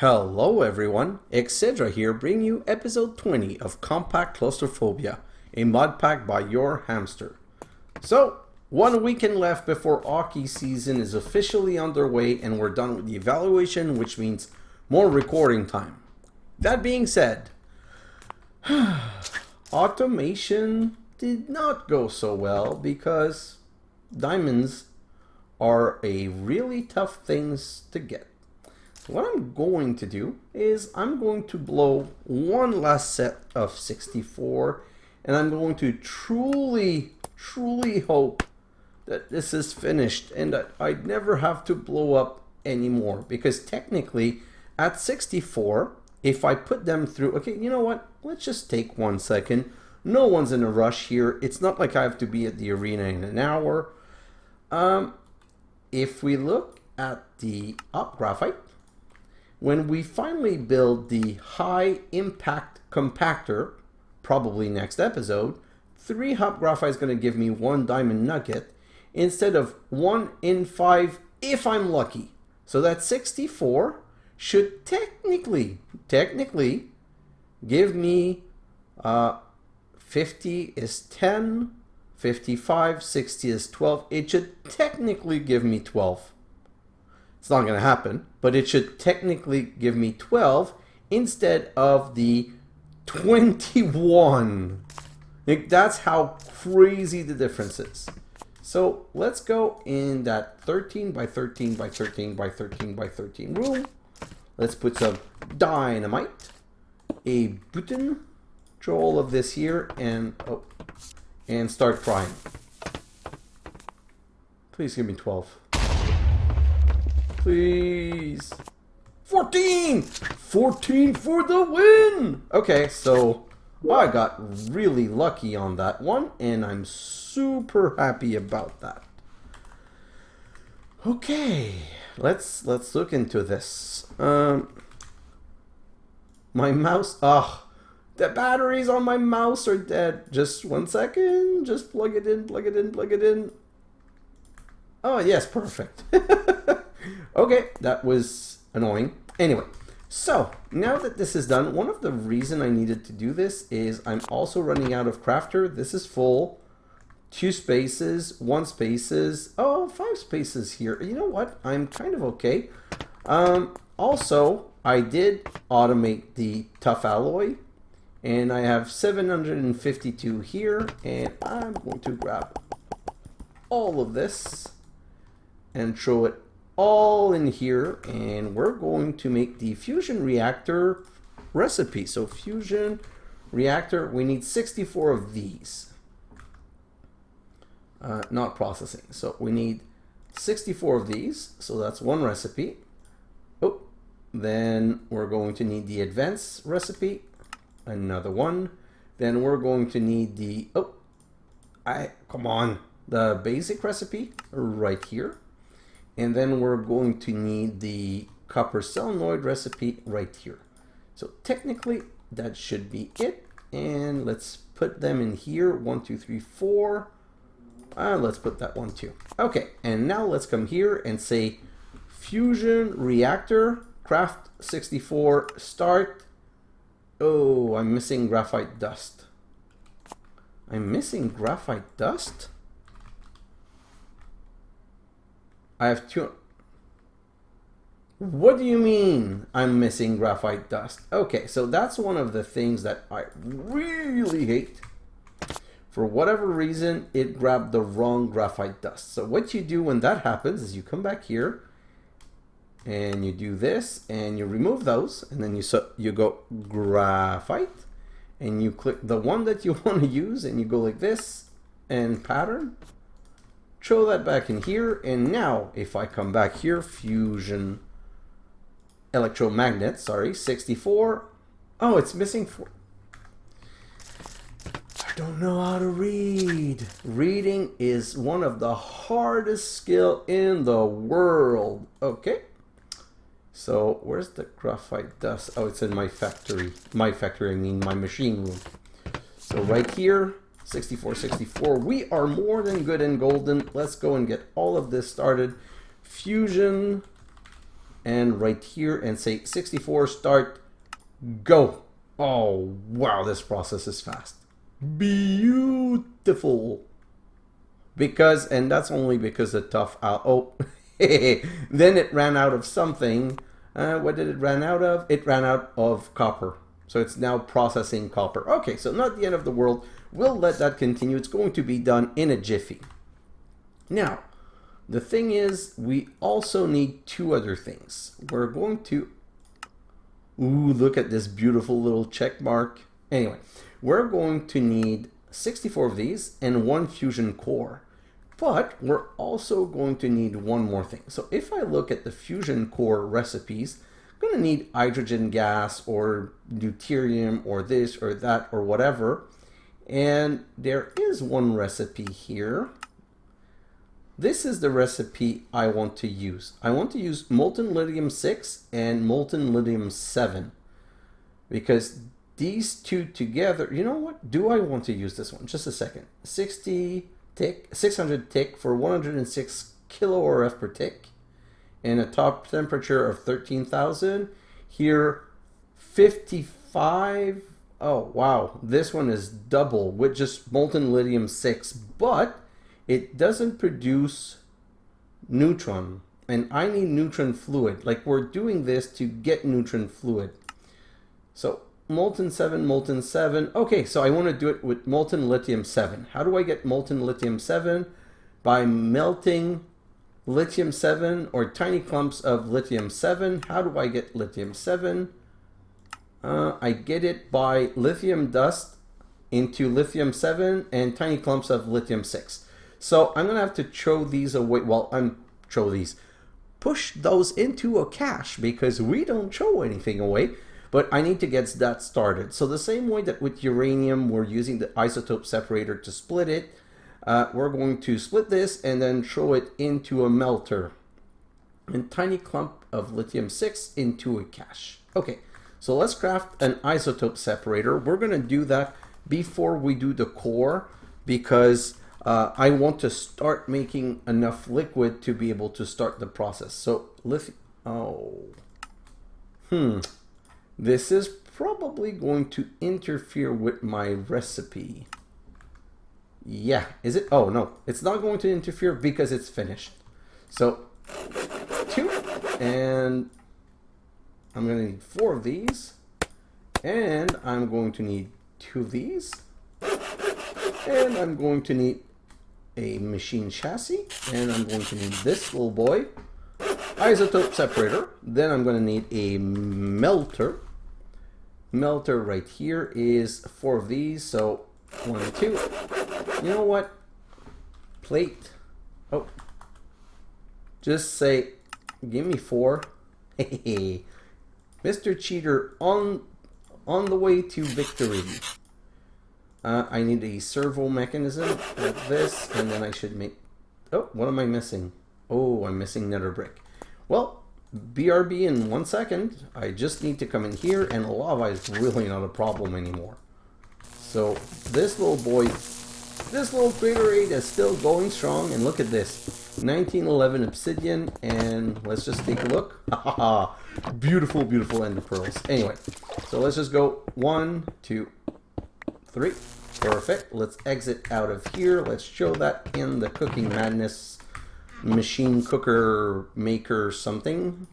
Hello everyone, xHedra here bringing you episode 20 of Compact Claustrophobia, a mod pack by your hamster. So, 1 weekend left before hockey season is officially underway and we're done with the evaluation, which means more recording time. That being said, automation did not go so well because diamonds are a really tough things to get. What I'm going to do is I'm going to blow one last set of 64 and I'm going to truly hope that this is finished and that I'd never have to blow up anymore, because technically at 64, if I put them through, okay, you know what, let's just take 1 second. No one's in a rush here. It's not like I have to be at the arena in an hour. If we look at the up graphite, when we finally build the high impact compactor, probably next episode, 3 hop graphite is going to give me 1 diamond nugget instead of 1 in 5 if I'm lucky. So that 64 should technically give me 50 is 10, 55, 60 is 12. It should technically give me 12. It's not going to happen, but it should technically give me 12 instead of the 21. That's how crazy the difference is. So let's go in that 13 by 13 by 13 by 13 by 13 room. Let's put some dynamite, a button, throw all of this here, and start frying. Please give me 12. Please. 14! 14 for the win! Okay, so I got really lucky on that one, and I'm super happy about that. Okay, let's look into this. My mouse, the batteries on my mouse are dead. Just 1 second, just plug it in, plug it in, plug it in. Oh, yes, perfect. Okay, that was annoying. Anyway, so now that this is done, one of the reason I needed to do this is I'm also running out of crafter. This is full. 2 spaces, 1 spaces, 5 spaces here. You know what? I'm kind of okay. Also, I did automate the tough alloy, and I have 752 here, and I'm going to grab all of this and throw it all in here, and we're going to make the fusion reactor recipe. So fusion reactor, we need 64 of these. Not processing. So we need 64 of these. So that's 1 recipe. Oh, then we're going to need the advanced recipe, another 1. Then we're going to need the the basic recipe right here. And then we're going to need the copper solenoid recipe right here. So technically that should be it. And let's put them in here. 1, 2, 3, 4. Let's put that one too. Okay, and now let's come here and say Fusion Reactor Craf 64 start. Oh, I'm missing graphite dust. I'm missing graphite dust? I have 2. What do you mean I'm missing graphite dust? Okay, so that's one of the things that I really hate. For whatever reason, it grabbed the wrong graphite dust. So what you do when that happens is you come back here and you do this and you remove those, and then you go graphite and you click the one that you want to use and you go like this and pattern. Throw that back in here, and now if I come back here, fusion electromagnet, sorry, 64. Oh, it's missing 4. I don't know how to read. Reading is one of the hardest skill in the world. Okay. So where's the graphite dust? Oh, it's in my factory. My factory, I mean my machine room. So right here, 64, 64. We are more than good and golden. Let's go and get all of this started. Fusion and right here and say 64, start, go. Oh, wow, this process is fast. Beautiful. Because, and that's only because the tough out, oh, then it ran out of something. What did it run out of? It ran out of copper. So it's now processing copper. Okay, so not the end of the world. We'll let that continue. It's going to be done in a jiffy. Now, the thing is, we also need two other things. We're going to, ooh, look at this beautiful little check mark. Anyway, we're going to need 64 of these and one fusion core. But we're also going to need one more thing. So if I look at the fusion core recipes, I'm going to need hydrogen gas or deuterium or this or that or whatever. And there is one recipe here. This is the recipe I want to use. I want to use molten lithium 6 and molten lithium 7 because these two together, you know what? Do I want to use this one? Just a second. 60 tick, 600 tick for 106 kilo RF per tick and a top temperature of 13,000. Here, 55. Oh, wow. This one is double with just molten lithium 6, but it doesn't produce neutron, and I need neutron fluid. Like, we're doing this to get neutron fluid. So molten 7. Okay, so I want to do it with molten lithium 7. How do I get molten lithium 7? By melting lithium 7 or tiny clumps of lithium 7. How do I get lithium 7? I get it by lithium dust into lithium 7 and tiny clumps of lithium 6. So I'm going to have to throw these away. Well, push those into a cache because we don't throw anything away, but I need to get that started. So the same way that with uranium, we're using the isotope separator to split it, we're going to split this and then throw it into a melter and tiny clump of lithium 6 into a cache. Okay, so let's craft an isotope separator. We're going to do that before we do the core because I want to start making enough liquid to be able to start the process. So this is probably going to interfere with my recipe. Yeah, is it? Oh no, it's not going to interfere because it's finished. So 2, and I'm going to need 4 of these, and I'm going to need 2 of these, and I'm going to need a machine chassis, and I'm going to need this little boy, isotope separator. Then I'm going to need a melter. Melter right here is 4 of these, so 1 and 2. You know what? Plate. Oh, just say, give me 4. Hey, Mr. Cheater on the way to victory. I need a servo mechanism like this, and then I should make... Oh, what am I missing? Oh, I'm missing nether brick. Well, BRB in 1 second. I just need to come in here, and lava is really not a problem anymore. So this little boy, this little crater 8 is still going strong, and look at this. 1911 obsidian, and let's just take a look. Beautiful, beautiful ender pearls. Anyway, so let's just go 1, 2, 3. Perfect. Let's exit out of here. Let's show that in the Cooking Madness machine cooker maker something.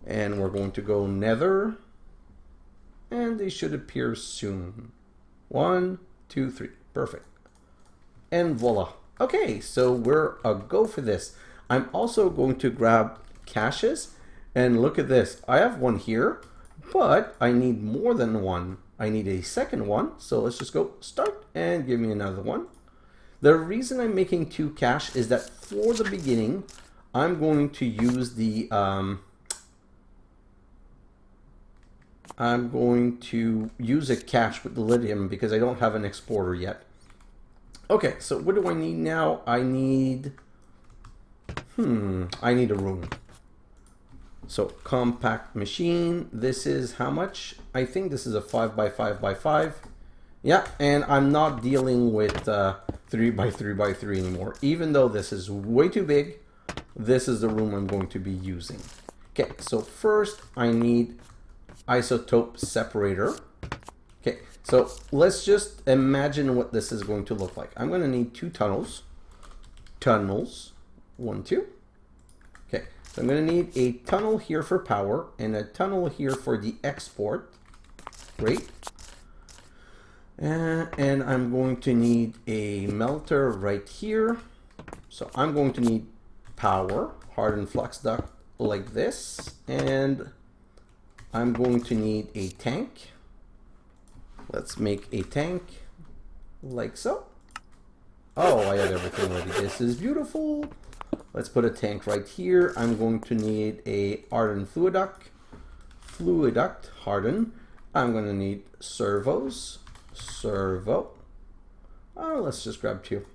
And we're going to go nether. And they should appear soon. 1, 2, 3. Perfect. And voila. Okay, so we're a go for this. I'm also going to grab caches. And look at this. I have one here, but I need more than one. I need a second one, so let's just go start and give me another one. The reason I'm making 2 cache is that for the beginning, I'm going to use the a cache with the lithium because I don't have an exporter yet. Okay, so what do I need now? I need a room. So compact machine, this is how much? I think this is a 5x5x5. Yeah, and I'm not dealing with 3x3x3 anymore. Even though this is way too big, this is the room I'm going to be using. Okay, so first I need isotope separator. Okay, so let's just imagine what this is going to look like. I'm going to need 2 tunnels. Tunnels, 1, 2. Okay, so I'm going to need a tunnel here for power and a tunnel here for the export. Great. And I'm going to need a melter right here. So I'm going to need power, hardened flux duct like this. And I'm going to need a tank. Let's make a tank like so. Oh, I have everything ready. This is beautiful. Let's put a tank right here. I'm going to need a hardened fluid duct, harden. I'm going to need servos, servo. Oh, let's just grab 2.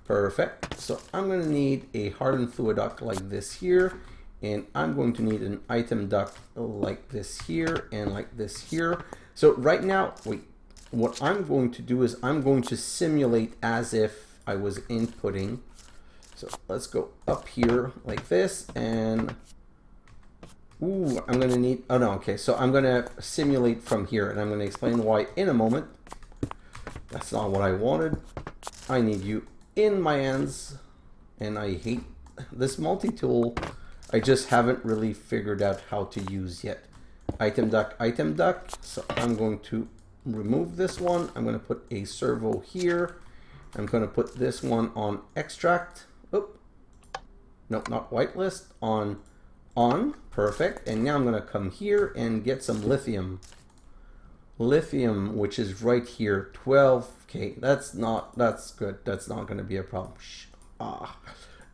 Perfect. So I'm going to need a hardened fluid duct like this here. And I'm going to need an item duct like this here and like this here. So right now, wait, what I'm going to do is I'm going to simulate as if I was inputting. So let's go up here like this and, ooh, I'm going to need, oh no, okay. So I'm going to simulate from here and I'm going to explain why in a moment. That's not what I wanted. I need you in my hands and I hate this multi-tool. I just haven't really figured out how to use yet. Item duct. So I'm going to remove this one. I'm going to put a servo here. I'm going to put this one on extract. Oop. No, not whitelist. On. Perfect. And now I'm going to come here and get some lithium. Lithium, which is right here. 12K. That's good. That's not going to be a problem.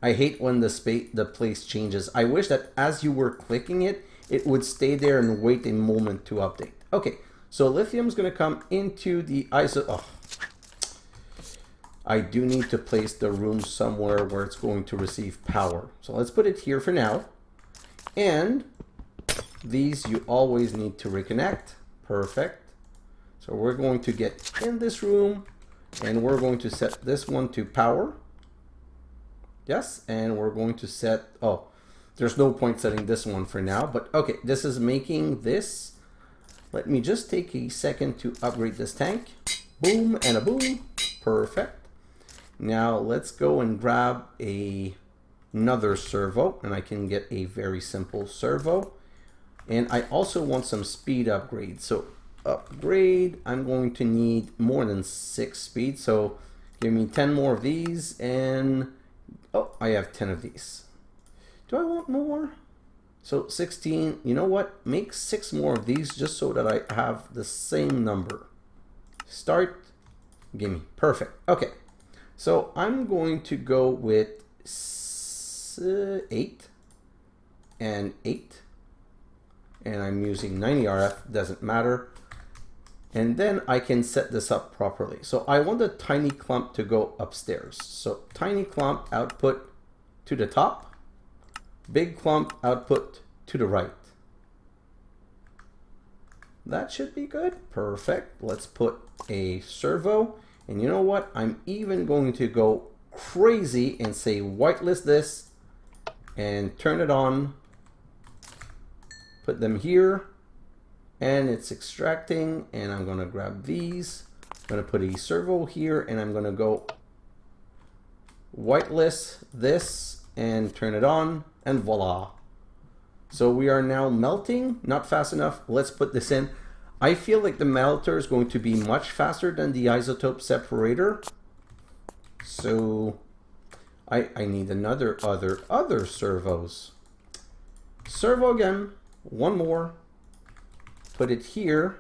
I hate when the place changes. I wish that as you were clicking it, it would stay there and wait a moment to update. Okay, so lithium is going to come into the ISO. Oh, I do need to place the room somewhere where it's going to receive power. So let's put it here for now. And these you always need to reconnect. Perfect. So we're going to get in this room and we're going to set this one to power. Yes, and we're going to set, oh, there's no point setting this one for now, but okay, this is making this. Let me just take a second to upgrade this tank. Boom and a boom. Perfect. Now let's go and grab another servo, and I can get a very simple servo. And I also want some speed upgrade. So upgrade, I'm going to need more than 6 speed. So give me 10 more of these and oh, I have 10 of these. Do I want more? So 16, you know what? Make 6 more of these just so that I have the same number. Start, gimme, perfect. Okay, so I'm going to go with 8 and 8. And I'm using 90 RF, doesn't matter. And then I can set this up properly. So I want a tiny clump to go upstairs. So tiny clump output to the top, big clump output to the right. That should be good. Perfect. Let's put a servo. And you know what? I'm even going to go crazy and say whitelist this and turn it on. Put them here. And it's extracting, and I'm going to grab these. I'm going to put a servo here, and I'm going to go whitelist this and turn it on, and voila. So we are now melting, not fast enough. Let's put this in. I feel like the melter is going to be much faster than the isotope separator. So I need another other servos. Servo again, one more. Put it here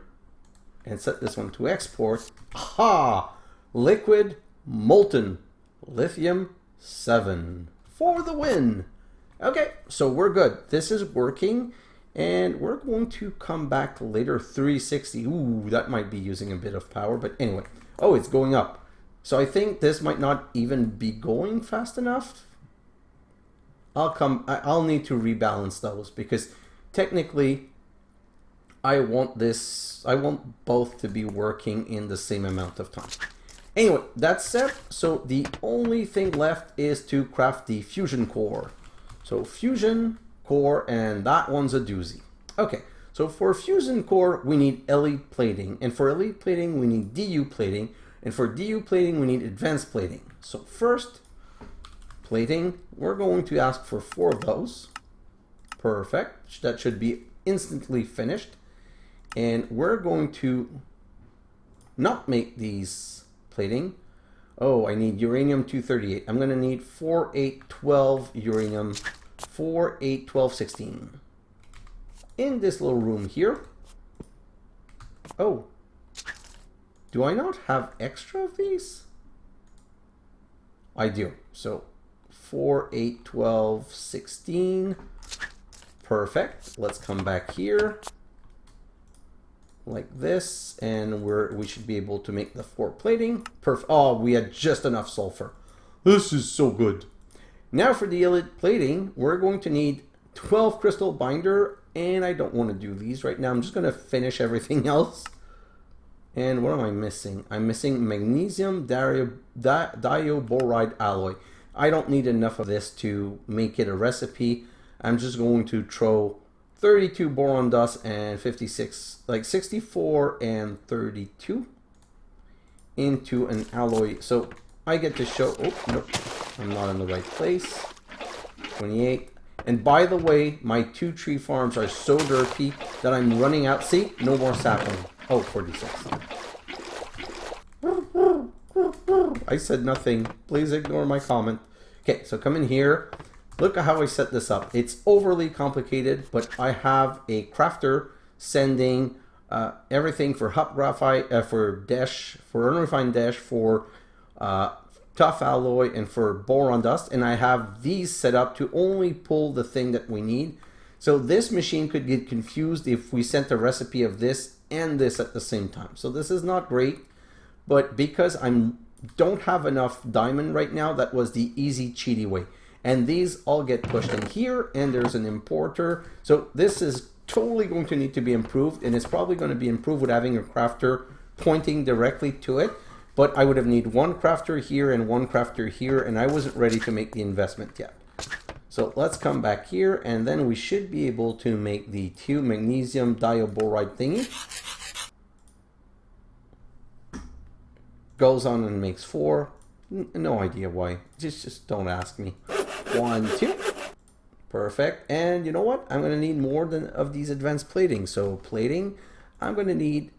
and set this one to export. Aha! Liquid molten lithium 7 for the win. Okay, so we're good. This is working and we're going to come back later. 360. Ooh, that might be using a bit of power, but anyway. Oh, it's going up. So I think this might not even be going fast enough. I'll need to rebalance those because technically I want both to be working in the same amount of time. Anyway, that's set. So the only thing left is to craft the Fusion Core. So Fusion core, and that one's a doozy. Okay, so for Fusion Core, we need LE plating, and for LE plating, we need DU plating, and for DU plating, we need advanced plating. So first, plating, we're going to ask for 4 of those. Perfect. That should be instantly finished. And we're going to not make these plating. Oh, I need uranium-238. I'm going to need 4-8-12 uranium, 4-8-12-16. In this little room here. Oh, do I not have extra of these? I do. So 4-8-12-16. Perfect. Let's come back here like this, and we should be able to make the 4 plating. Perfect. Oh, we had just enough sulfur. This is so good. Now for the elite plating, we're going to need 12 crystal binder, and I don't want to do these right now. I'm just going to finish everything else. And what am I missing? I'm missing magnesium dioboride alloy. I don't need enough of this to make it a recipe. I'm just going to throw 32 boron dust and 56, like 64 and 32 into an alloy. So I get to show, oh, nope, I'm not in the right place. 28. And by the way, my 2 tree farms are so dirty that I'm running out. See, no more sapling. Oh, 46. I said nothing. Please ignore my comment. Okay, so come in here. Look at how I set this up. It's overly complicated, but I have a crafter sending everything for hub graphite, for Desh, for unrefined Desh, for tough alloy, and for boron dust. And I have these set up to only pull the thing that we need. So this machine could get confused if we sent a recipe of this and this at the same time. So this is not great, but because I don't have enough diamond right now, that was the easy cheaty way. And these all get pushed in here, and there's an importer. So this is totally going to need to be improved, and it's probably going to be improved with having a crafter pointing directly to it. But I would have need 1 crafter here and 1 crafter here, and I wasn't ready to make the investment yet. So let's come back here, and then we should be able to make the 2 magnesium dioboride thingy. Goes on and makes 4. No idea why. Just don't ask me. 1, 2. Perfect. And you know what? I'm going to need more of these advanced plating. So plating, I'm going to need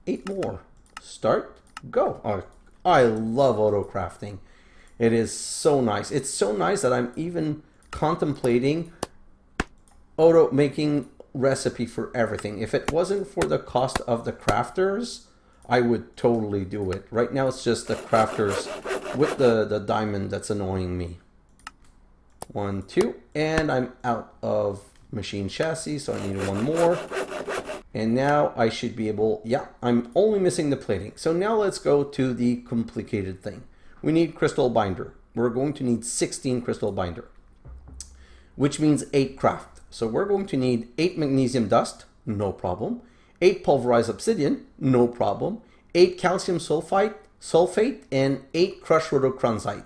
8 more. Start, go. Oh, I love auto crafting. It is so nice. It's so nice that I'm even contemplating auto making recipe for everything. If it wasn't for the cost of the crafters, I would totally do it. Right now it's just the crafters with the diamond that's annoying me. 1, 2, and I'm out of machine chassis, so I need 1 more. And now I should be able, yeah, I'm only missing the plating. So now let's go to the complicated thing. We need crystal binder. We're going to need 16 crystal binder, which means 8 craft. So we're going to need 8 magnesium dust, no problem. 8 pulverized obsidian, no problem. 8 calcium sulfate, and 8 crushed rhodochrosite.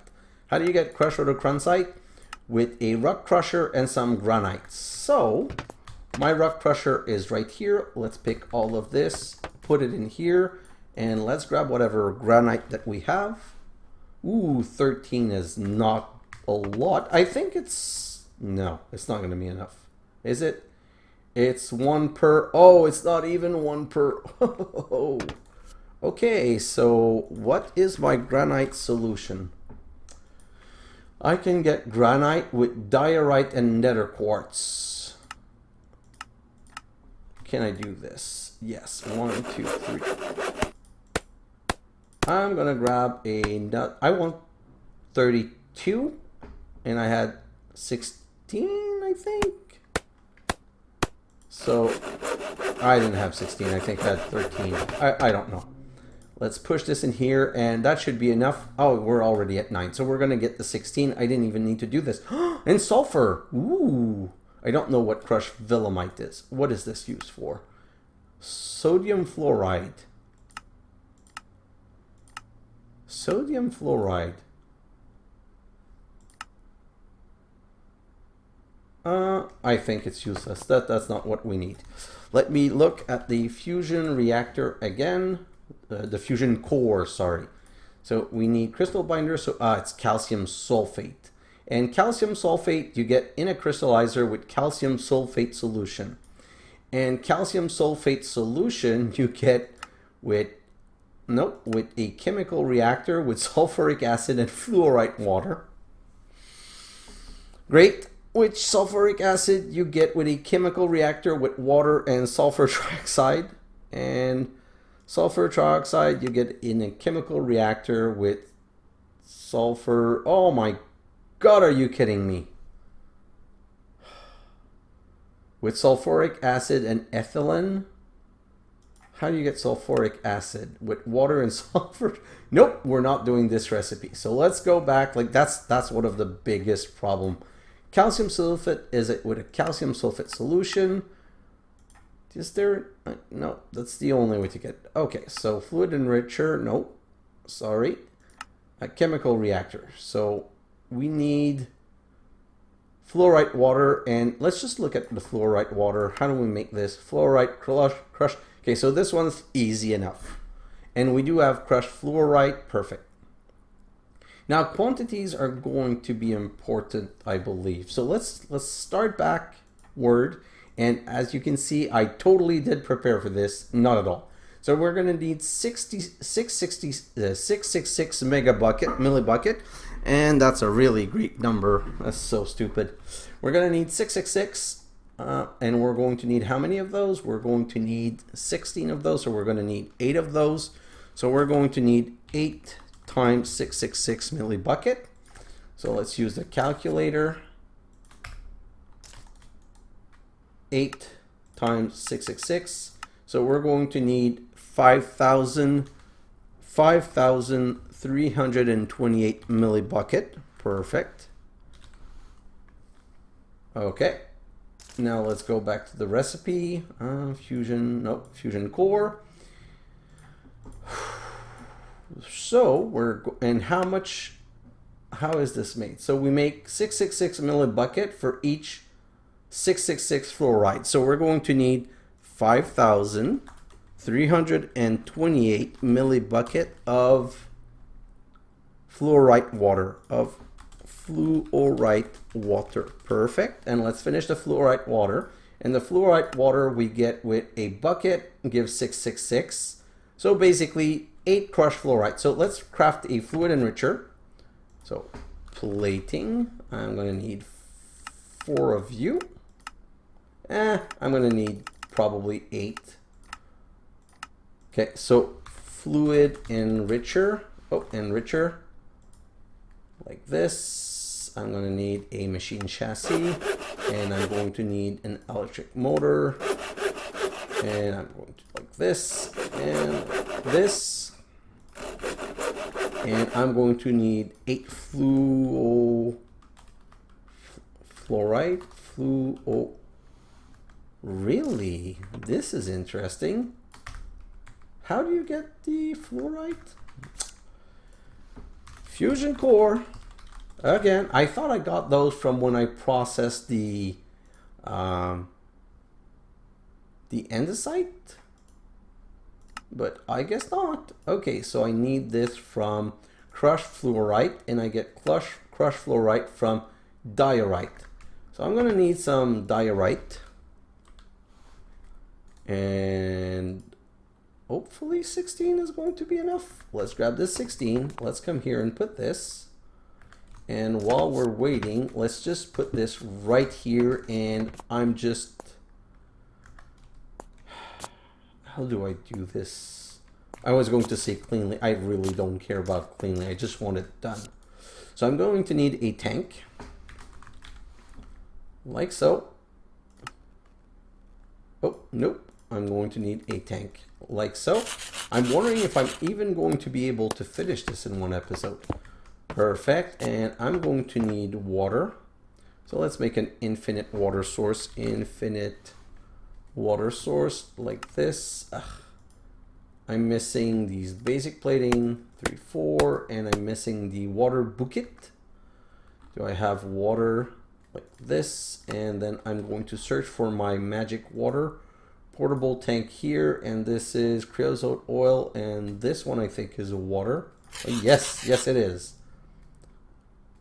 How do you get crushed rhodochrosite? With a rock crusher and some granite. So my rock crusher is right here. Let's pick all of this, put it in here, and let's grab whatever granite that we have. Ooh, 13 is not a lot. I think it's, no, it's not going to be enough. Is it? It's 1 per, oh, it's not even 1 per. Okay, so what is my granite solution? I can get granite with diorite and nether quartz. Can I do this? Yes, 1, 2, 3. I'm gonna grab a nut. I want 32, and I had 16, I think. So I didn't have 16. I think I had 13. I don't know. Let's push this in here, and that should be enough. Oh, we're already at 9, so we're going to get the 16. I didn't even need to do this. And sulfur. Ooh. I don't know what crushed villamite is. What is this used for? Sodium fluoride. Sodium fluoride. I think it's useless. That's not what we need. Let me look at the fusion reactor again. The fusion core, sorry. So we need crystal binder, so it's calcium sulfate. And calcium sulfate you get in a crystallizer with calcium sulfate solution. And calcium sulfate solution you get with, nope, with a chemical reactor with sulfuric acid and fluorite water. Great. Which sulfuric acid you get with a chemical reactor with water and sulfur trioxide. And sulfur trioxide you get in a chemical reactor with sulfur. Oh my God, are you kidding me? With sulfuric acid and ethylene? How do you get sulfuric acid? With water and sulfur? Nope, we're not doing this recipe. So let's go back. Like that's one of the biggest problem. Calcium sulfate, is it with a calcium sulfate solution? Is there? No, that's the only way to get. Okay, so fluid enricher, nope, sorry. A chemical reactor. So we need fluorite water, and let's just look at the fluorite water. How do we make this? Fluorite crush. Okay, so this one's easy enough. And we do have crushed fluorite, perfect. Now quantities are going to be important, I believe. So let's start backward, and as you can see, I totally did prepare for this, not at all. So we're going to need 666 millibucket, and that's a really Greek number. That's so stupid. We're going to need 666, and we're going to need how many of those? We're going to need 16 of those, so we're going to need 8 of those. So we're going to need 8 times 666 millibucket. So let's use the calculator. 8 times 666. So we're going to need 5,328 millibucket. Perfect. Okay. Now let's go back to the recipe. Fusion core. So how is this made? So we make 666 millibucket for each 666 fluoride. So we're going to need 5,328 millibucket of fluorite water, Perfect. And let's finish the fluorite water. And the fluorite water we get with a bucket gives 666. So basically 8 crushed fluorite. So let's craft a fluid enricher. So plating, I'm going to need 4 of you. I'm going to need probably 8. Okay, so fluid enricher, enricher, like this. I'm going to need a machine chassis, and I'm going to need an electric motor, and I'm going to like this and this, and I'm going to need 8 fluorite. Really? This is interesting. How do you get the fluorite? Fusion core. Again, I thought I got those from when I processed the andesite, but I guess not. Okay, so I need this from crushed fluorite, and I get crushed fluorite from diorite. So I'm gonna need some diorite, and hopefully 16 is going to be enough. Let's grab this 16. Let's come here and put this. And while we're waiting, let's just put this right here, and I'm just... How do I do this? I was going to say cleanly. I really don't care about cleanly. I just want it done. So I'm going to need a tank. Like so. Oh, nope. I'm going to need a tank. Like so. I'm wondering if I'm even going to be able to finish this in one episode. Perfect. And I'm going to need water. So let's make an infinite water source. Infinite water source like this. I'm missing these basic plating 3, 4, and I'm missing the water bucket. Do I have water? like this, and then I'm going to search for my magic water portable tank here, and this is creosote oil, and this one I think is water. Oh, yes, yes it is.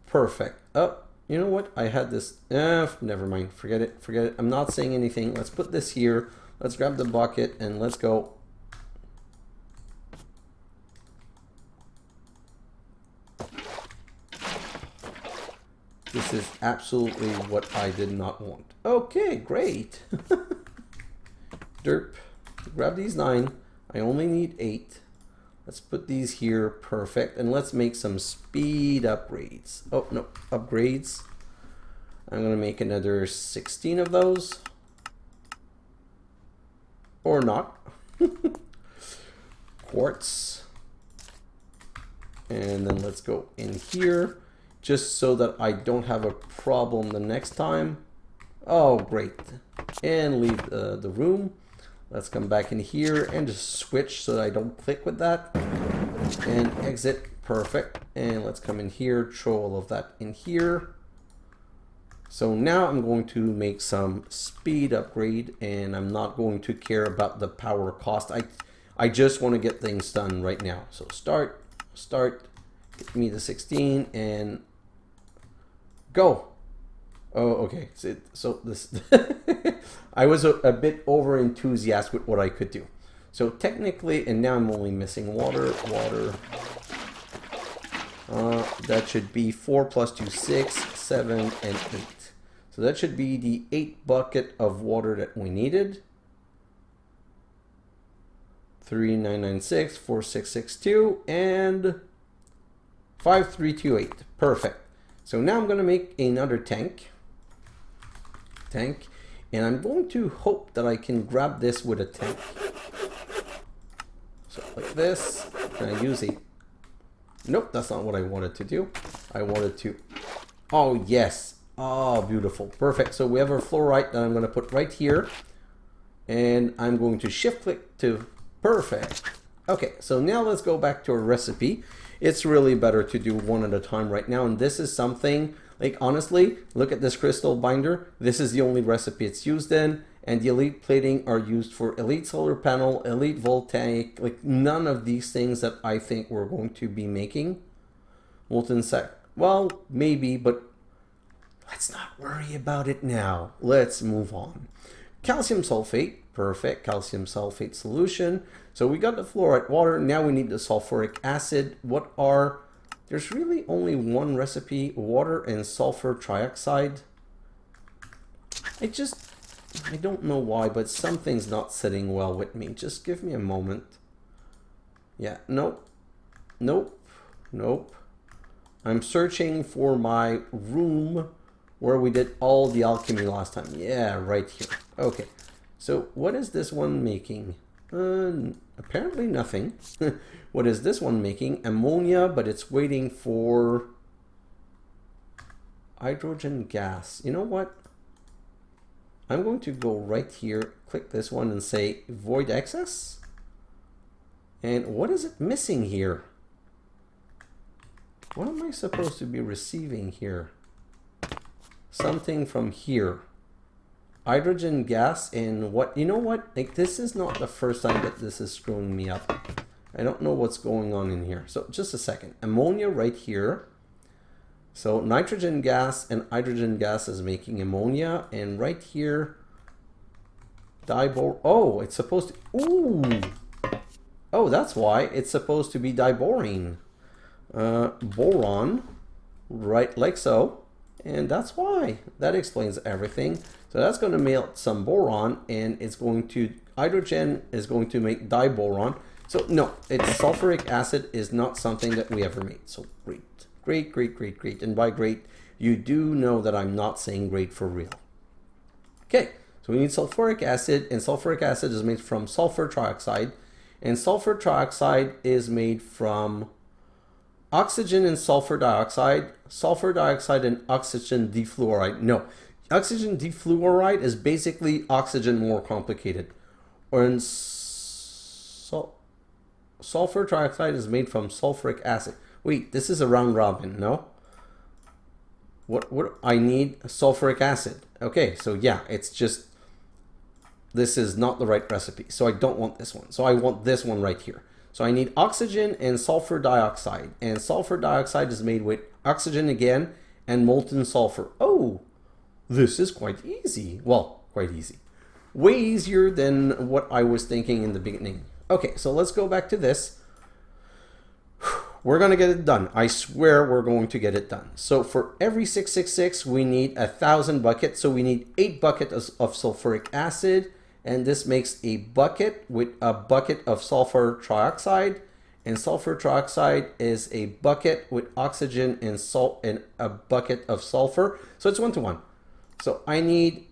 Perfect. Oh, you know what? I had this. Never mind. Forget it. Forget it. I'm not saying anything. Let's put this here. Let's grab the bucket and let's go. This is absolutely what I did not want. Okay, great. Derp. Grab these 9. I only need 8. Let's put these here. Perfect. And let's make some speed upgrades. Oh, no. Upgrades. I'm going to make another 16 of those. Or not. Quartz. And then let's go in here. Just so that I don't have a problem the next time. Oh, great. And leave the room. Let's come back in here and just switch so that I don't click with that. And exit. Perfect. And let's come in here, throw all of that in here. So now I'm going to make some speed upgrade, and I'm not going to care about the power cost. I just want to get things done right now. So start, get me the 16 and go. Oh, okay. So this, I was a bit over enthusiastic with what I could do. So technically, and now I'm only missing water. That should be 4 plus 2, 6, 7, and 8. So that should be the 8 bucket of water that we needed. 3996, 4662, and 5328. Perfect. So now I'm going to make another tank, and I'm going to hope that I can grab this with a tank. So like this. Can I use a... Nope, that's not what I wanted to do. I wanted to... Oh, yes. Oh, beautiful. Perfect. So we have our fluorite that I'm going to put right here. And I'm going to shift click to... Perfect. Okay, so now let's go back to our recipe. It's really better to do one at a time right now. And this is something, like honestly, look at this crystal binder. This is the only recipe it's used in. And the elite plating are used for elite solar panel, elite voltaic, like none of these things that I think we're going to be making. Molten sec. Well, maybe, but let's not worry about it now. Let's move on. Calcium sulfate. Perfect. Calcium sulfate solution. So we got the fluorite water. Now we need the sulfuric acid. There's really only one recipe, water and sulfur trioxide. I don't know why, but something's not sitting well with me. Just give me a moment. Yeah, nope. I'm searching for my room where we did all the alchemy last time. Yeah, right here. Okay. So what is this one making? Apparently nothing. What is this one making? Ammonia, but it's waiting for hydrogen gas. You know what? I'm going to go right here, click this one and say void excess. And what is it missing here? What am I supposed to be receiving here? Something from here. Hydrogen gas and what? You know what? Like this is not the first time that this is screwing me up. I don't know what's going on in here. So just a second. Ammonia right here. So nitrogen gas and hydrogen gas is making ammonia, and right here, oh, it's supposed to, ooh, oh, that's why it's supposed to be diborane, boron, right, like so, and that's why. That explains everything. So that's going to melt some boron, and it's going to, hydrogen is going to make diboron. So no, sulfuric acid is not something that we ever made. So great. Great. And by great, you do know that I'm not saying great for real. Okay, so we need sulfuric acid, and sulfuric acid is made from sulfur trioxide, and sulfur trioxide is made from oxygen and sulfur dioxide and oxygen defluoride. No, oxygen defluoride is basically oxygen more complicated. Or sulfur trioxide is made from sulfuric acid. Wait, this is a round robin, no? What I need sulfuric acid. Okay, so yeah, it's just, this is not the right recipe. So I don't want this one. So I want this one right here. So I need oxygen and sulfur dioxide. And sulfur dioxide is made with oxygen again and molten sulfur. Oh, this is quite easy. Well, quite easy. Way easier than what I was thinking in the beginning. Okay, so let's go back to this. We're going to get it done. I swear we're going to get it done. So for every 666, we need 1,000 buckets. So we need 8 buckets of sulfuric acid. And this makes a bucket with a bucket of sulfur trioxide. And sulfur trioxide is a bucket with oxygen and salt and a bucket of sulfur. So it's 1 to 1. So I need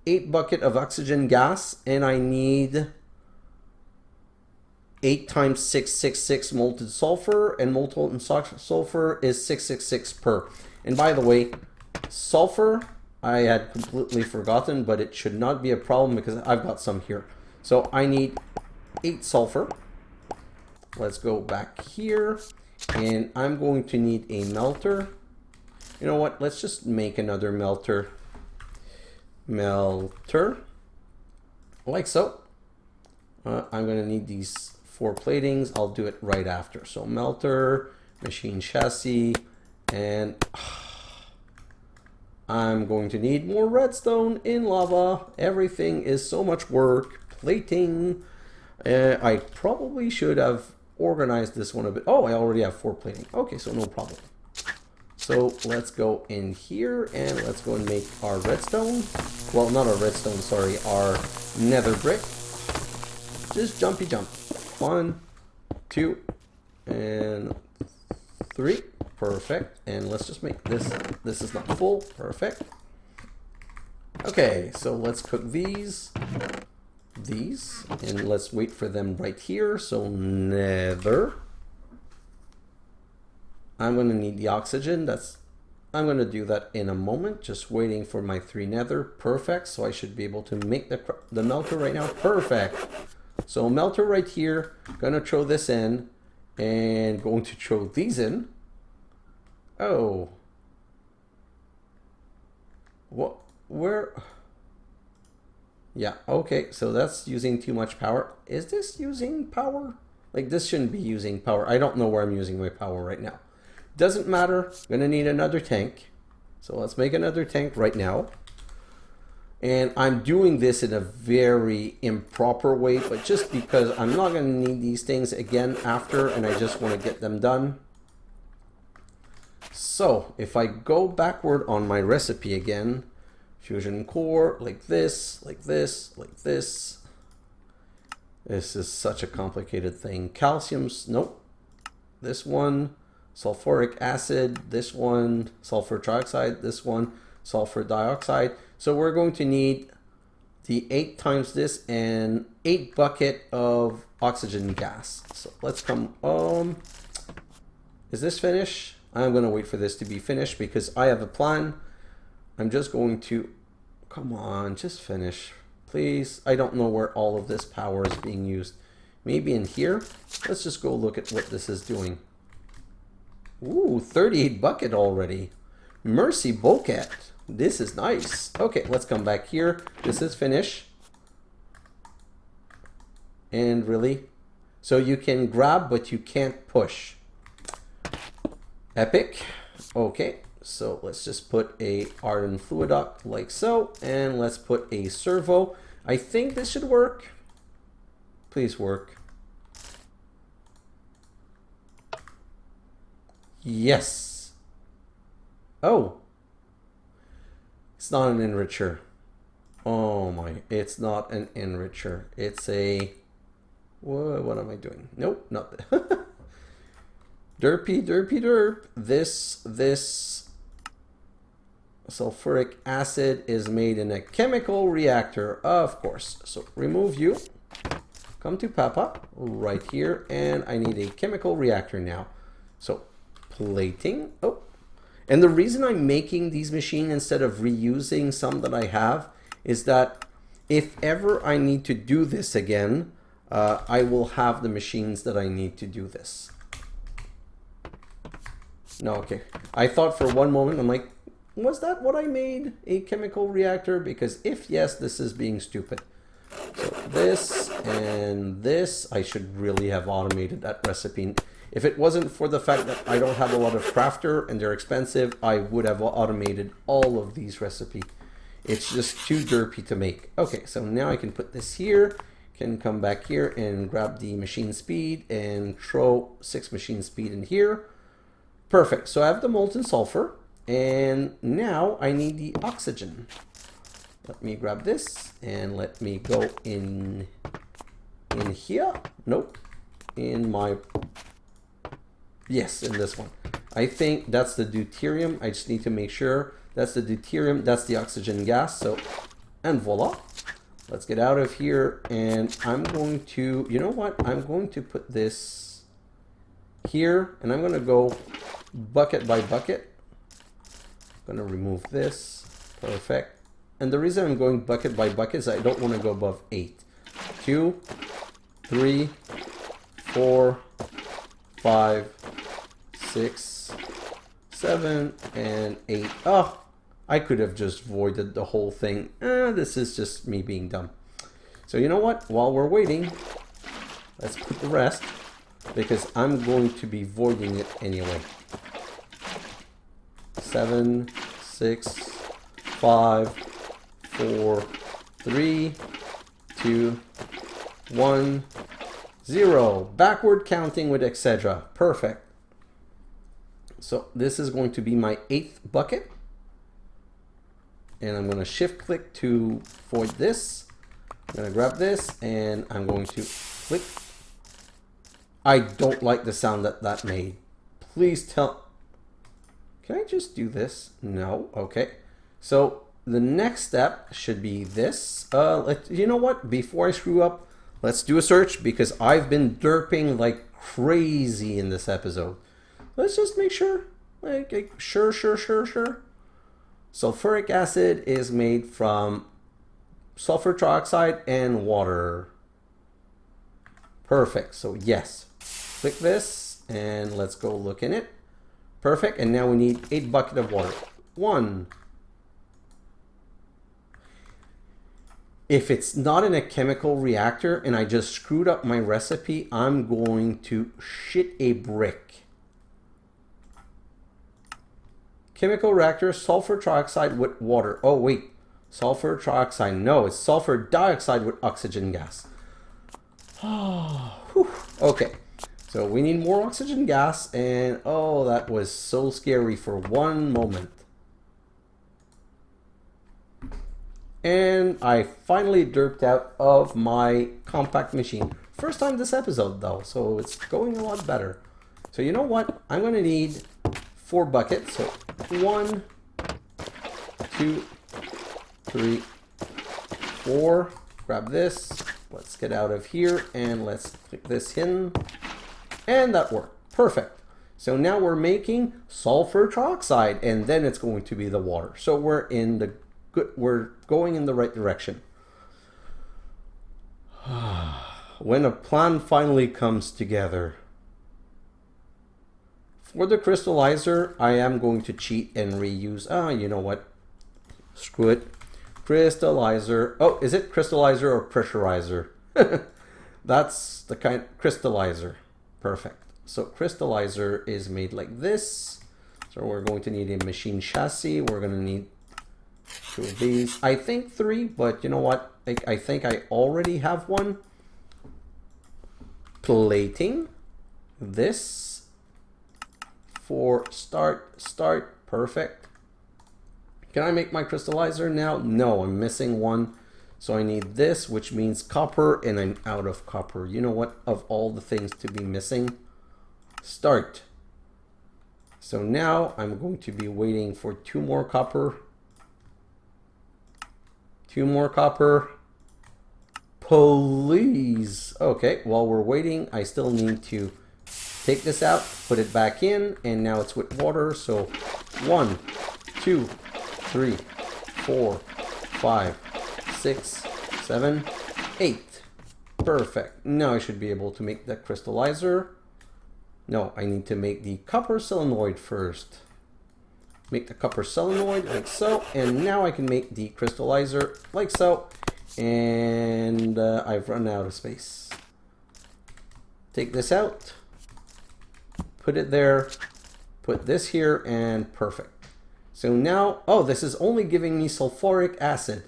8 bucket of oxygen gas. And I need 8 times 666 molten sulfur, and molten sulfur is 666 per. And by the way, sulfur, I had completely forgotten, but it should not be a problem because I've got some here. So I need 8 sulfur. Let's go back here, and I'm going to need a melter. You know what? Let's just make another melter. Like so. I'm going to need these 4 platings. I'll do it right after. So melter, machine chassis, and I'm going to need more redstone in lava. Everything is so much work. Plating. I probably should have organized this one a bit. Oh, I already have 4 plating. Okay, so no problem. So let's go in here and let's go and make our redstone. Well, not our redstone, sorry, our nether brick. Just jumpy jump. 1, 2, and 3. Perfect. And let's just make this. This is not full. Perfect. Okay, so let's cook these, and let's wait for them right here. So nether. I'm going to need the oxygen. I'm going to do that in a moment. Just waiting for my 3 nether. Perfect. So I should be able to make the melter right now. Perfect. So melter right here, gonna throw this in, and going to throw these in. Oh. What? Where? Yeah, okay, so that's using too much power. Is this using power? Like, this shouldn't be using power. I don't know where I'm using my power right now. Doesn't matter, gonna need another tank. So let's make another tank right now. And I'm doing this in a very improper way, but just because I'm not going to need these things again after, and I just want to get them done. So if I go backward on my recipe again, Fusion Core, like this, like this, like this. This is such a complicated thing. Calcium's, nope. This one, sulfuric acid, this one, sulfur trioxide, this one, sulfur dioxide. So we're going to need the 8 times this and 8 bucket of oxygen gas. So let's come, is this finished? I'm going to wait for this to be finished because I have a plan. I'm just going to, come on, just finish, please. I don't know where all of this power is being used. Maybe in here? Let's just go look at what this is doing. Ooh, 38 bucket already. Mercy Bocat. This is nice. Okay, let's come back here. This is finished. And really, so you can grab, but you can't push. Epic. Okay, so let's just put a ardent fluid duct like so, and let's put a servo. I think this should work. Please work. Yes. Oh. It's not an enricher. Oh my, it's not an enricher. It's a, what am I doing? Nope, not that. Derp. This sulfuric acid is made in a chemical reactor, of course. So remove you. Come to Papa right here, and I need a chemical reactor now. So plating. Oh. And the reason I'm making these machines instead of reusing some that I have is that if ever I need to do this again, I will have the machines that I need to do this. No, okay. I thought for one moment, I'm like, was that what I made? A chemical reactor? Because if yes, this is being stupid. So this and this, I should really have automated that recipe. If it wasn't for the fact that I don't have a lot of crafter and they're expensive, I would have automated all of these recipes. It's just too derpy to make. Okay, so now I can put this here, can come back here and grab the machine speed and throw 6 machine speed in here. Perfect, so I have the molten sulfur and now I need the oxygen. Let me grab this and let me go in here. Nope, in my, yes, in this one. I think that's the deuterium. I just need to make sure that's the deuterium, that's the oxygen gas. So, and voila. Let's get out of here. And I'm going to, you know what? I'm going to put this here and I'm going to go bucket by bucket. I'm going to remove this. Perfect. And the reason I'm going bucket by bucket is I don't want to go above 8. 2, 3, 4, 5, 6, 7, and 8. Oh, I could have just voided the whole thing. This is just me being dumb. So you know what? While we're waiting, let's put the rest because I'm going to be voiding it anyway. 7, 6, 5, 4, 3, 2, 1, 0. Backward counting with xHedra. Perfect. So this is going to be my 8th bucket. And I'm going to shift click to void this. I'm going to grab this and I'm going to click. I don't like the sound that that made. Please tell. Can I just do this? No. Okay. So the next step should be this. You know what? Before I screw up, let's do a search because I've been derping like crazy in this episode. Let's just make sure. Like sure. Sulfuric acid is made from sulfur trioxide and water. Perfect. So yes. Click this and let's go look in it. Perfect. And now we need 8 buckets of water. 1. If it's not in a chemical reactor and I just screwed up my recipe, I'm going to shit a brick. Chemical reactor, sulfur trioxide with water. Oh wait, sulfur trioxide. No, it's sulfur dioxide with oxygen gas. Okay, so we need more oxygen gas and oh, that was so scary for one moment. And I finally derped out of my compact machine. First time this episode though, so it's going a lot better. So you know what? I'm going to need 4 buckets. So 1, 2, 3, 4. Grab this. Let's get out of here and let's click this in. And that worked. Perfect. So now we're making sulfur trioxide and then it's going to be the water. So we're going in the right direction. When a plan finally comes together. For the crystallizer, I am going to cheat and reuse. You know what? Screw it. Crystallizer. Oh, is it crystallizer or pressurizer? That's the kind crystallizer. Perfect. So crystallizer is made like this. So we're going to need a machine chassis. We're going to need 2 of these. I think 3, but you know what? I think I already have one. Plating. This. For start. Perfect. Can I make my crystallizer now? No, I'm missing one. So I need this, which means copper, and I'm out of copper. You know what? Of all the things to be missing, start. So now I'm going to be waiting for 2 more copper. 2 more copper. Please. Okay, while we're waiting, I still need to take this out, put it back in, and now it's with water. So 1, 2, 3, 4, 5, 6, 7, 8. Perfect. Now I should be able to make the crystallizer. No, I need to make the copper solenoid first. Make the copper solenoid like so, and now I can make the crystallizer like so, and I've run out of space. Take this out, put it there, put this here, and perfect. So now, oh, this is only giving me sulfuric acid.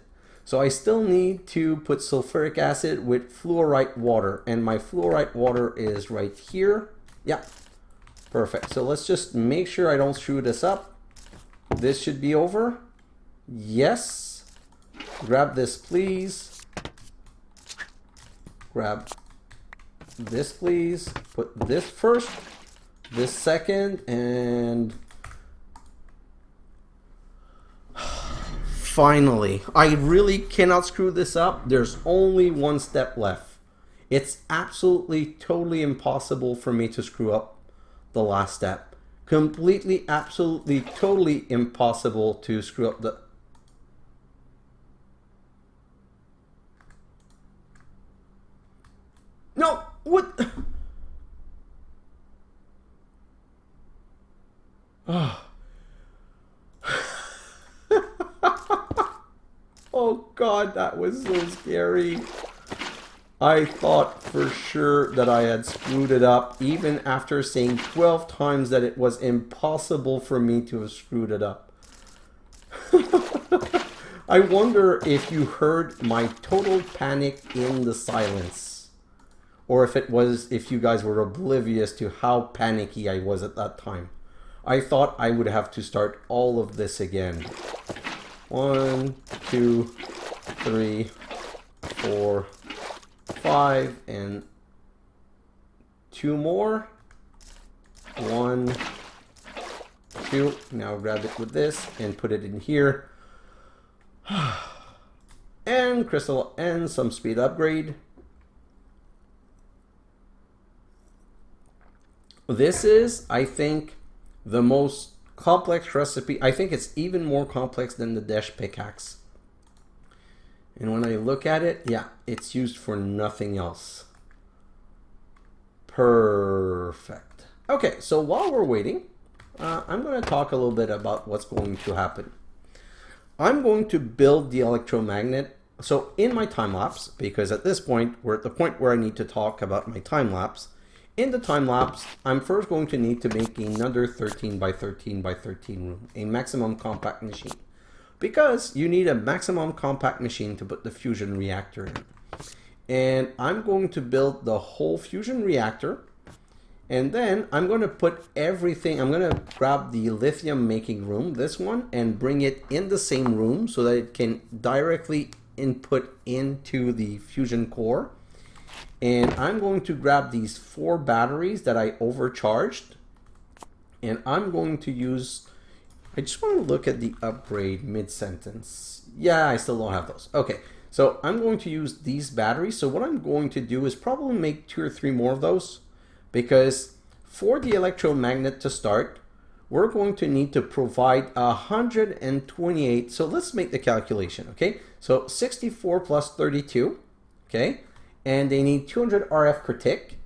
So I still need to put sulfuric acid with fluorite water, and my fluorite water is right here. Yeah, perfect. So let's just make sure I don't screw this up. This should be over. Yes. Grab this, please. Grab this, please. Put this first, this second, and finally, I really cannot screw this up. There's only one step left. It's absolutely, totally impossible for me to screw up the last step. Completely, absolutely, totally impossible to screw up the... No! What? Oh. Oh God, that was so scary. I thought for sure that I had screwed it up, even after saying 12 times that it was impossible for me to have screwed it up. I wonder if you heard my total panic in the silence, or if you guys were oblivious to how panicky I was at that time. I thought I would have to start all of this again. 1, 2, 3, 4, 5, and 2 more. 1, 2. Now grab it with this and put it in here. And crystal and some speed upgrade. This is, I think, the most complex recipe. I think it's even more complex than the Desh pickaxe. And when I look at it, yeah, it's used for nothing else. Perfect. Okay, so while we're waiting, I'm going to talk a little bit about what's going to happen. I'm going to build the electromagnet. So in my time lapse, because at this point, we're at the point where I need to talk about my time lapse. In the time lapse, I'm first going to need to make another 13 by 13 by 13 room, a maximum compact machine. Because you need a maximum compact machine to put the fusion reactor in. And I'm going to build the whole fusion reactor. And then I'm going to put everything, I'm going to grab the lithium making room, this one, and bring it in the same room so that it can directly input into the fusion core. And I'm going to grab these 4 batteries that I overcharged. And I'm going to use... I just want to look at the upgrade mid-sentence. Yeah, I still don't have those. Okay, so I'm going to use these batteries. So what I'm going to do is probably make 2 or 3 more of those. Because for the electromagnet to start, we're going to need to provide 128. So let's make the calculation, okay? So 64 plus 32, okay? And they need 200 RF per tick,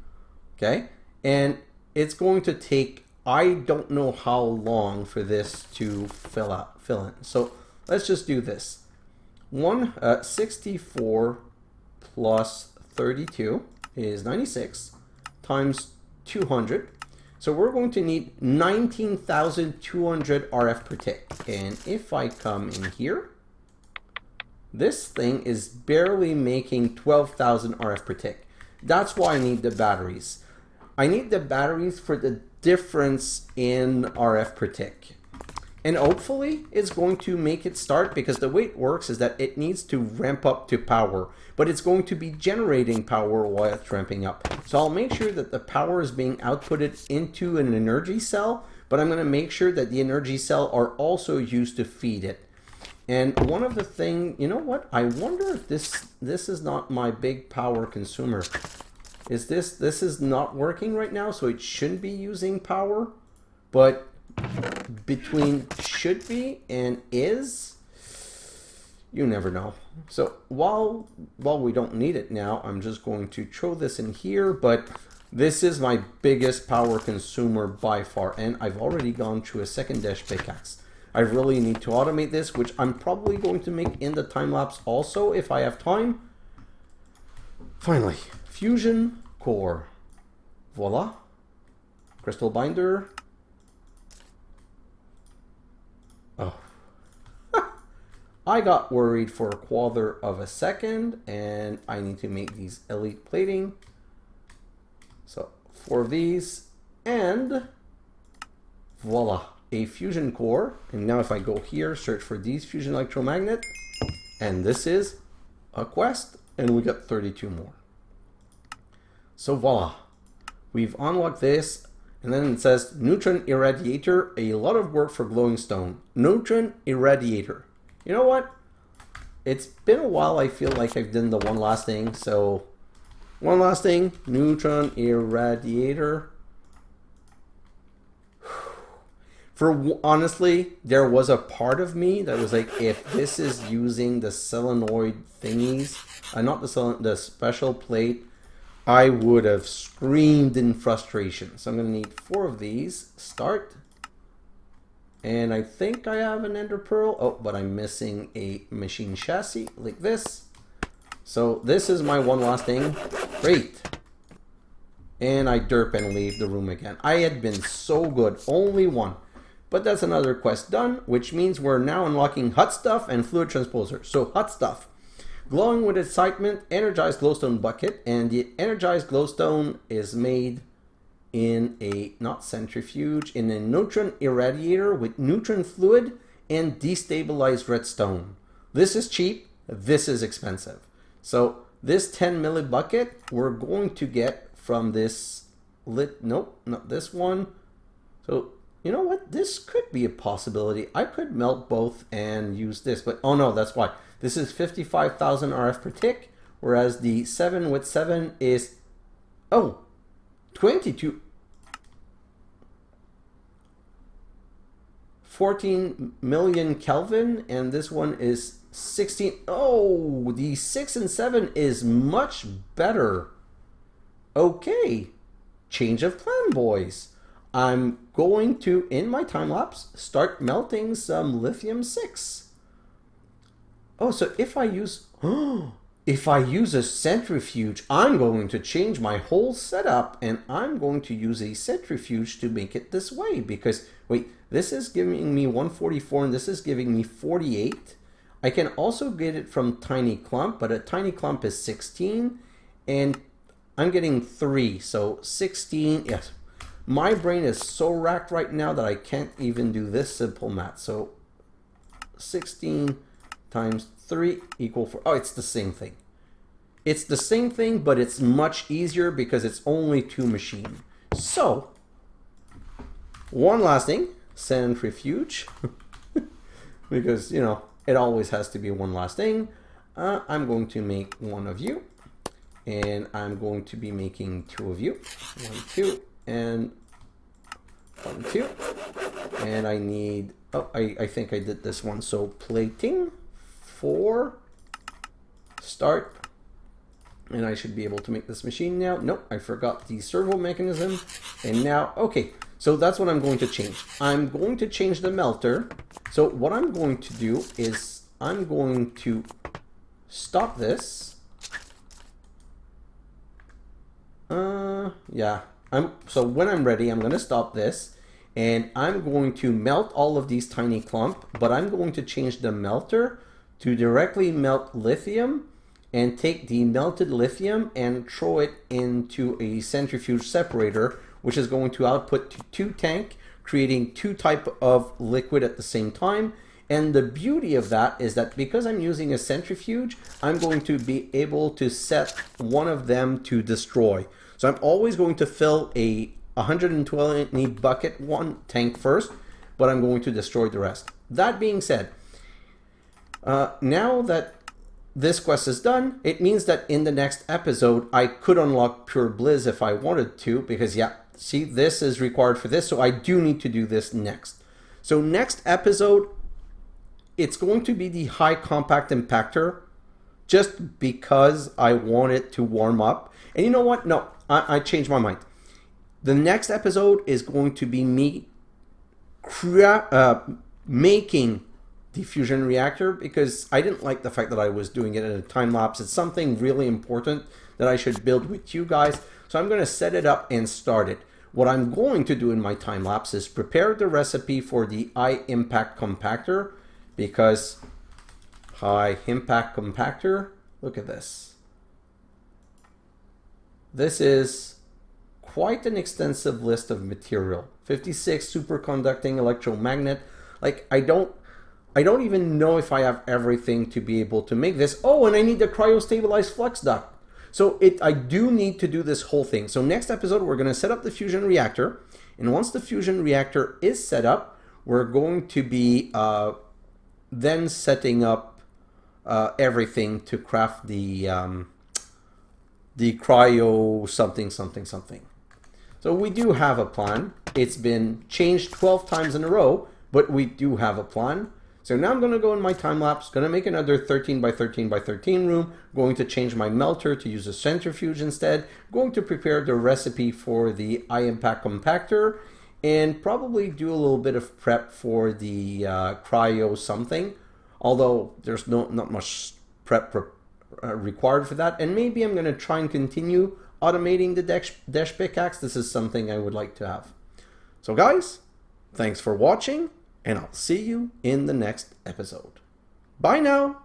okay? And it's going to take, I don't know how long for this to fill in. So let's just do this. 64 plus 32 is 96 times 200. So we're going to need 19,200 RF per tick. And if I come in here, this thing is barely making 12,000 RF per tick. That's why I need the batteries. I need the batteries for the difference in RF per tick. And hopefully it's going to make it start, because the way it works is that it needs to ramp up to power, but it's going to be generating power while it's ramping up. So I'll make sure that the power is being outputted into an energy cell, but I'm going to make sure that the energy cell are also used to feed it. And one of the things, you know what? I wonder if this is not my big power consumer. Is this is not working right now, so it shouldn't be using power, but between should be and is, you never know. So while we don't need it now, I'm just going to throw this in here, but This is my biggest power consumer by far, and I've already gone through a second Desh pickaxe. I really need to automate this, which I'm probably going to make in the time lapse also if I have time. Finally, Fusion Core. Voila. Crystal binder. Oh. I got worried for a quarter of a second, and I need to make these elite plating. So 4 of these, and voila, a fusion core. And now if I go here, search for these fusion electromagnet, and this is a quest, and we got 32 more. So voila, we've unlocked this, and then it says neutron irradiator, a lot of work for glowing stone. Neutron irradiator. You know what? It's been a while. I feel like I've done the one last thing, so one last thing, neutron irradiator. Honestly, there was a part of me that was like, if this is using the solenoid thingies, not the special plate, I would have screamed in frustration. So I'm going to need 4 of these. Start. And I think I have an ender pearl. Oh, but I'm missing a machine chassis like this. So this is my one last thing. Great. And I derp and leave the room again. I had been so good. Only one. But that's another quest done, which means we're now unlocking hot stuff and fluid transposer. So hot stuff. Glowing with excitement, energized glowstone bucket. And the energized glowstone is made in a, not centrifuge, in a neutron irradiator with neutron fluid and destabilized redstone. This is cheap. This is expensive. So this 10 milli bucket we're going to get from this nope, not this one. So you know what? This could be a possibility. I could melt both and use this, but oh no, that's why. This is 55,000 RF per tick, whereas the 7 with 7 is, oh, 22, 14 million Kelvin, and this one is 16. Oh, the 6 and 7 is much better. Okay, change of plan, boys. I'm going to, in my time lapse, start melting some lithium 6. Oh, so if I use, if I use a centrifuge, I'm going to change my whole setup, and I'm going to use a centrifuge to make it this way, because, wait, this is giving me 144 and this is giving me 48. I can also get it from Tiny Clump, but a Tiny Clump is 16, and I'm getting 3, so 16, yes. My brain is so racked right now that I can't even do this simple math. So 16 times 3 equal 4. Oh, it's the same thing. It's the same thing, but it's much easier because it's only 2 machines. So, one last thing, centrifuge. Because, you know, it always has to be one last thing. I'm going to make 1 of you. And I'm going to be making 2 of you. 1, 2, and 1, 2. And I need, oh, I think I did this one. So plating, 4, start. And I should be able to make this machine now. Nope, I forgot the servo mechanism. And now, okay, so that's what I'm going to change. I'm going to change the melter. So what I'm going to do is I'm going to stop this. Yeah. So when I'm ready, I'm going to stop this. And I'm going to melt all of these tiny clump. But I'm going to change the melter to directly melt lithium. And take the melted lithium and throw it into a centrifuge separator, which is going to output to 2 tank, creating 2 type of liquid at the same time. And the beauty of that is that because I'm using a centrifuge, I'm going to be able to set one of them to destroy. So I'm always going to fill a 120 bucket 1 tank first, but I'm going to destroy the rest. That being said, now that this quest is done, it means that in the next episode, I could unlock Pure Blizz if I wanted to, because yeah, see, this is required for this, so I do need to do this next. So next episode, it's going to be the high compact impactor, just because I want it to warm up. And you know what? No, I changed my mind. The next episode is going to be me making the fusion reactor, because I didn't like the fact that I was doing it in a time lapse. It's something really important that I should build with you guys. So I'm going to set it up and start it. What I'm going to do in my time lapse is prepare the recipe for the high impact compactor, because high impact compactor, look at this. This is quite an extensive list of material. 56 superconducting electromagnet. Like, I don't even know if I have everything to be able to make this. Oh, and I need the cryostabilized flux duct. So I do need to do this whole thing. So next episode, we're going to set up the fusion reactor. And once the fusion reactor is set up, we're going to be then setting up everything to craft the cryo something. So we do have a plan. It's been changed 12 times in a row, but we do have a plan. So now I'm going to go in my time lapse, going to make another 13 by 13 by 13 room, going to change my melter to use a centrifuge instead, going to prepare the recipe for the high impact compactor, and probably do a little bit of prep for the cryo something, although there's not much prep required for that. And maybe I'm going to try and continue automating the Desh pickaxe. This is something I would like to have. So guys, thanks for watching, and I'll see you in the next episode. Bye now!